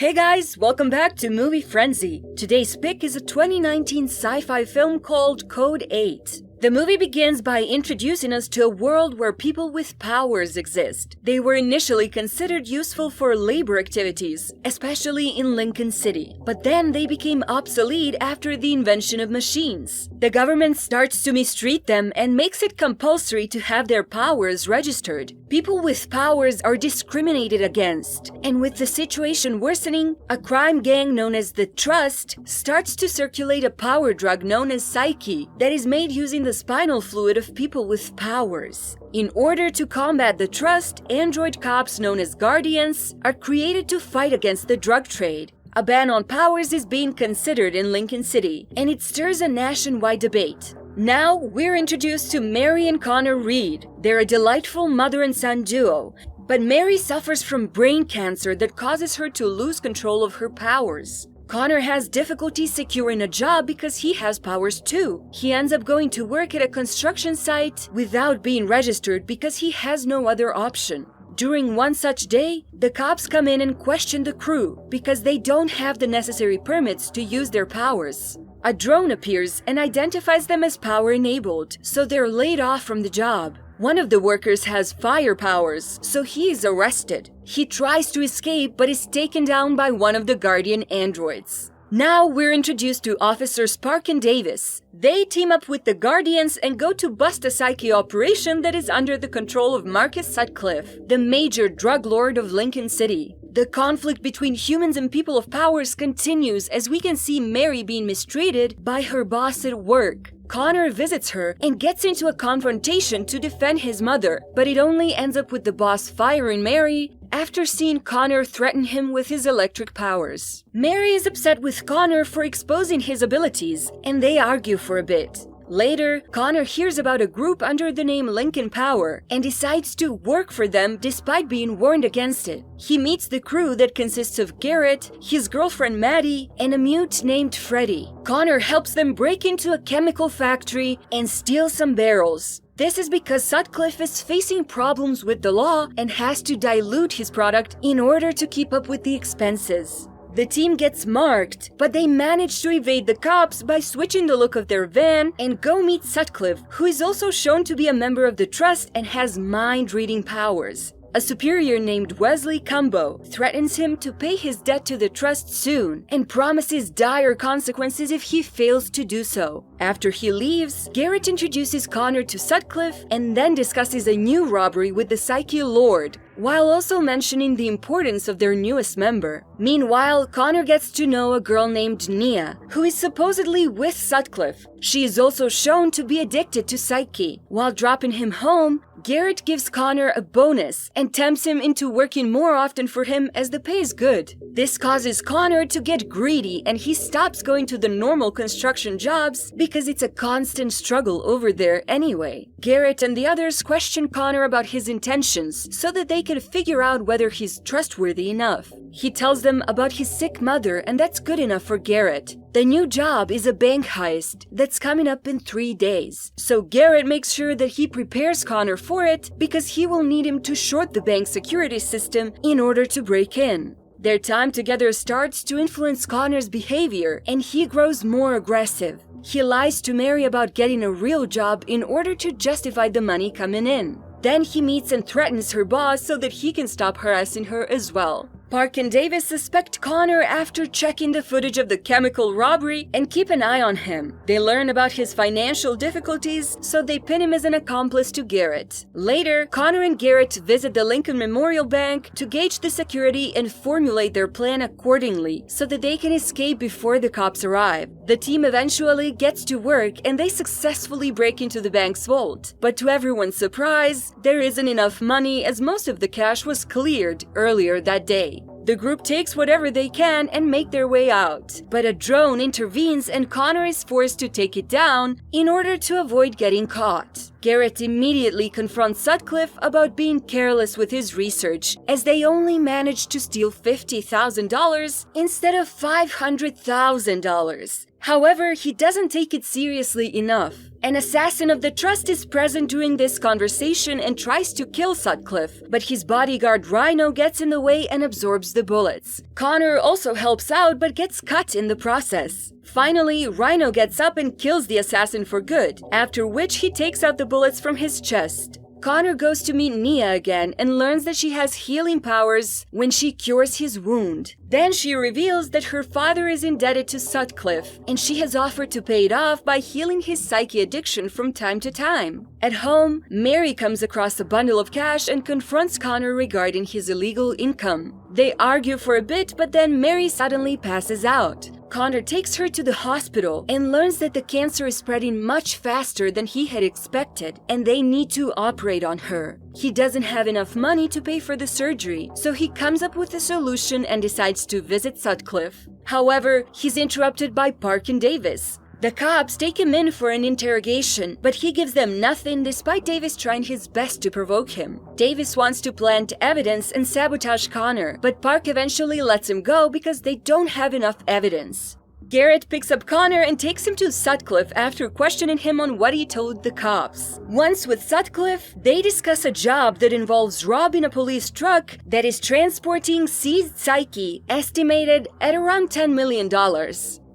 Hey guys, welcome back to Movie Frenzy. Today's pick is a 2019 sci-fi film called Code 8. The movie begins by introducing us to a world where people with powers exist. They were initially considered useful for labor activities, especially in Lincoln City. But then they became obsolete after the invention of machines. The government starts to mistreat them and makes it compulsory to have their powers registered. People with powers are discriminated against. And with the situation worsening, a crime gang known as the Trust starts to circulate a power drug known as Psyche that is made using the spinal fluid of people with powers. In order to combat the Trust, android cops known as Guardians are created to fight against the drug trade. A ban on powers is being considered in Lincoln City, and it stirs a nationwide debate. Now, we're introduced to Mary and Connor Reed. They're a delightful mother and son duo, but Mary suffers from brain cancer that causes her to lose control of her powers. Connor has difficulty securing a job because he has powers too. He ends up going to work at a construction site without being registered because he has no other option. During one such day, the cops come in and question the crew because they don't have the necessary permits to use their powers. A drone appears and identifies them as power-enabled, so they're laid off from the job. One of the workers has fire powers, so he is arrested. He tries to escape but is taken down by one of the Guardian androids. Now we're introduced to Officers Park and Davis. They team up with the Guardians and go to bust a Psyche operation that is under the control of Marcus Sutcliffe, the major drug lord of Lincoln City. The conflict between humans and people of powers continues as we can see Mary being mistreated by her boss at work. Connor visits her and gets into a confrontation to defend his mother, but it only ends up with the boss firing Mary after seeing Connor threaten him with his electric powers. Mary is upset with Connor for exposing his abilities, and they argue for a bit. Later, Connor hears about a group under the name Lincoln Power and decides to work for them despite being warned against it. He meets the crew that consists of Garrett, his girlfriend Maddie, and a mute named Freddy. Connor helps them break into a chemical factory and steal some barrels. This is because Sutcliffe is facing problems with the law and has to dilute his product in order to keep up with the expenses. The team gets marked, but they manage to evade the cops by switching the look of their van and go meet Sutcliffe, who is also shown to be a member of the Trust and has mind-reading powers. A superior named Wesley Cumbo threatens him to pay his debt to the Trust soon and promises dire consequences if he fails to do so. After he leaves, Garrett introduces Connor to Sutcliffe and then discusses a new robbery with the Psyche Lord, while also mentioning the importance of their newest member. Meanwhile, Connor gets to know a girl named Nia, who is supposedly with Sutcliffe. She is also shown to be addicted to Psyche. While dropping him home, Garrett gives Connor a bonus and tempts him into working more often for him as the pay is good. This causes Connor to get greedy and he stops going to the normal construction jobs because it's a constant struggle over there anyway. Garrett and the others question Connor about his intentions so that they can figure out whether he's trustworthy enough. He tells them about his sick mother and that's good enough for Garrett. The new job is a bank heist that's coming up in 3 days. So Garrett makes sure that he prepares Connor for it because he will need him to short the bank security system in order to break in. Their time together starts to influence Connor's behavior and he grows more aggressive. He lies to Mary about getting a real job in order to justify the money coming in. Then he meets and threatens her boss so that he can stop harassing her as well. Park and Davis suspect Connor after checking the footage of the chemical robbery and keep an eye on him. They learn about his financial difficulties, so they pin him as an accomplice to Garrett. Later, Connor and Garrett visit the Lincoln Memorial Bank to gauge the security and formulate their plan accordingly so that they can escape before the cops arrive. The team eventually gets to work and they successfully break into the bank's vault. But to everyone's surprise, there isn't enough money as most of the cash was cleared earlier that day. The group takes whatever they can and make their way out, but a drone intervenes and Connor is forced to take it down in order to avoid getting caught. Garrett immediately confronts Sutcliffe about being careless with his research, as they only managed to steal $50,000 instead of $500,000. However, he doesn't take it seriously enough. An assassin of the trust is present during this conversation and tries to kill Sutcliffe, but his bodyguard Rhino gets in the way and absorbs the bullets. Connor also helps out but gets cut in the process. Finally, Rhino gets up and kills the assassin for good, after which he takes out the bullets from his chest. Connor goes to meet Nia again and learns that she has healing powers when she cures his wound. Then she reveals that her father is indebted to Sutcliffe, and she has offered to pay it off by healing his psyche addiction from time to time. At home, Mary comes across a bundle of cash and confronts Connor regarding his illegal income. They argue for a bit, but then Mary suddenly passes out. Connor takes her to the hospital and learns that the cancer is spreading much faster than he had expected, and they need to operate on her. He doesn't have enough money to pay for the surgery, so he comes up with a solution and decides to visit Sutcliffe. However, he's interrupted by Park and Davis. The cops take him in for an interrogation, but he gives them nothing despite Davis trying his best to provoke him. Davis wants to plant evidence and sabotage Connor, but Park eventually lets him go because they don't have enough evidence. Garrett picks up Connor and takes him to Sutcliffe after questioning him on what he told the cops. Once with Sutcliffe, they discuss a job that involves robbing a police truck that is transporting seized psyche, estimated at around $10 million.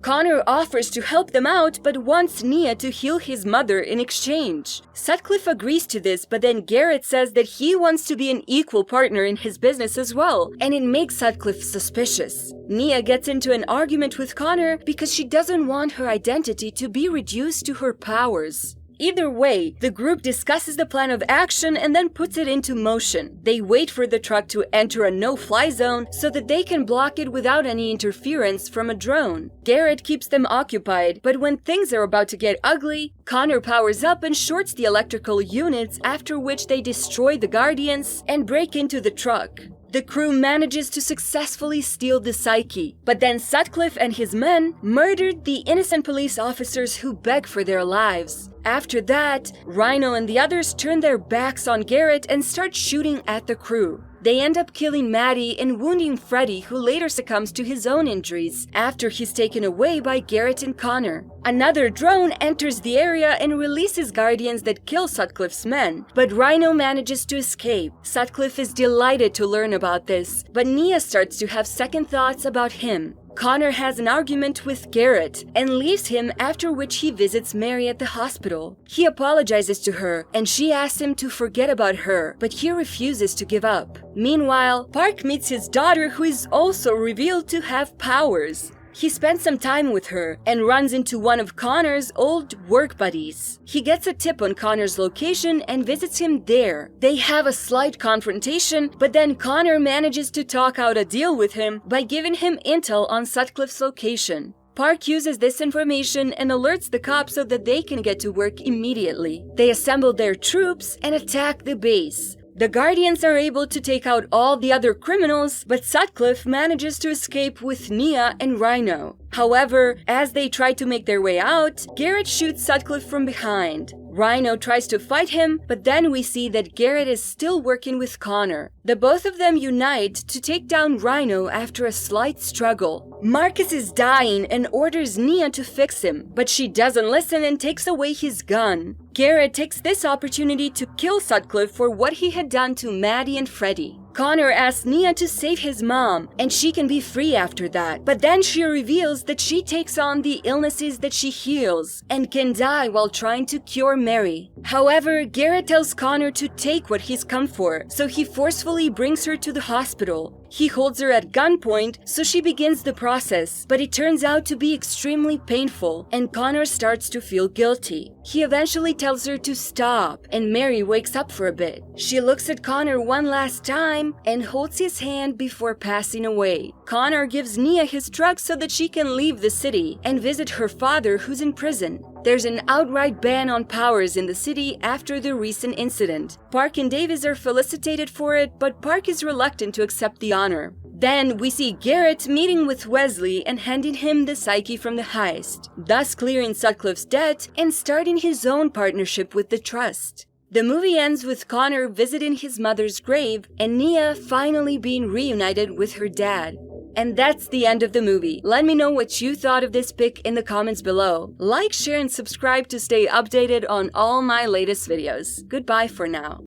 Connor offers to help them out but wants Nia to heal his mother in exchange. Sutcliffe agrees to this, but then Garrett says that he wants to be an equal partner in his business as well, and it makes Sutcliffe suspicious. Nia gets into an argument with Connor because she doesn't want her identity to be reduced to her powers. Either way, the group discusses the plan of action and then puts it into motion. They wait for the truck to enter a no-fly zone so that they can block it without any interference from a drone. Garrett keeps them occupied, but when things are about to get ugly, Connor powers up and shorts the electrical units, after which they destroy the Guardians and break into the truck. The crew manages to successfully steal the psyche, but then Sutcliffe and his men murdered the innocent police officers who beg for their lives. After that, Rhino and the others turn their backs on Garrett and start shooting at the crew. They end up killing Maddie and wounding Freddy, who later succumbs to his own injuries after he's taken away by Garrett and Connor. Another drone enters the area and releases Guardians that kill Sutcliffe's men, but Rhino manages to escape. Sutcliffe is delighted to learn about this, but Nia starts to have second thoughts about him. Connor has an argument with Garrett and leaves him, after which he visits Mary at the hospital. He apologizes to her and she asks him to forget about her, but he refuses to give up. Meanwhile, Park meets his daughter, who is also revealed to have powers. He spends some time with her and runs into one of Connor's old work buddies. He gets a tip on Connor's location and visits him there. They have a slight confrontation, but then Connor manages to talk out a deal with him by giving him intel on Sutcliffe's location. Park uses this information and alerts the cops so that they can get to work immediately. They assemble their troops and attack the base. The Guardians are able to take out all the other criminals, but Sutcliffe manages to escape with Nia and Rhino. However, as they try to make their way out, Garrett shoots Sutcliffe from behind. Rhino tries to fight him, but then we see that Garrett is still working with Connor. The both of them unite to take down Rhino after a slight struggle. Marcus is dying and orders Nia to fix him, but she doesn't listen and takes away his gun. Garrett takes this opportunity to kill Sutcliffe for what he had done to Maddie and Freddy. Connor asks Nia to save his mom, and she can be free after that. But then she reveals that she takes on the illnesses that she heals, and can die while trying to cure Mary. However, Garrett tells Connor to take what he's come for, so he forcefully brings her to the hospital. He holds her at gunpoint, so she begins the process, but it turns out to be extremely painful, and Connor starts to feel guilty. He eventually tells her to stop, and Mary wakes up for a bit. She looks at Connor one last time and holds his hand before passing away. Connor gives Nia his truck so that she can leave the city and visit her father, who's in prison. There's an outright ban on powers in the city after the recent incident. Park and Davis are felicitated for it, but Park is reluctant to accept the honor. Then we see Garrett meeting with Wesley and handing him the psyche from the heist, thus clearing Sutcliffe's debt and starting his own partnership with the Trust. The movie ends with Connor visiting his mother's grave and Nia finally being reunited with her dad. And that's the end of the movie. Let me know what you thought of this pick in the comments below. Like, share, and subscribe to stay updated on all my latest videos. Goodbye for now.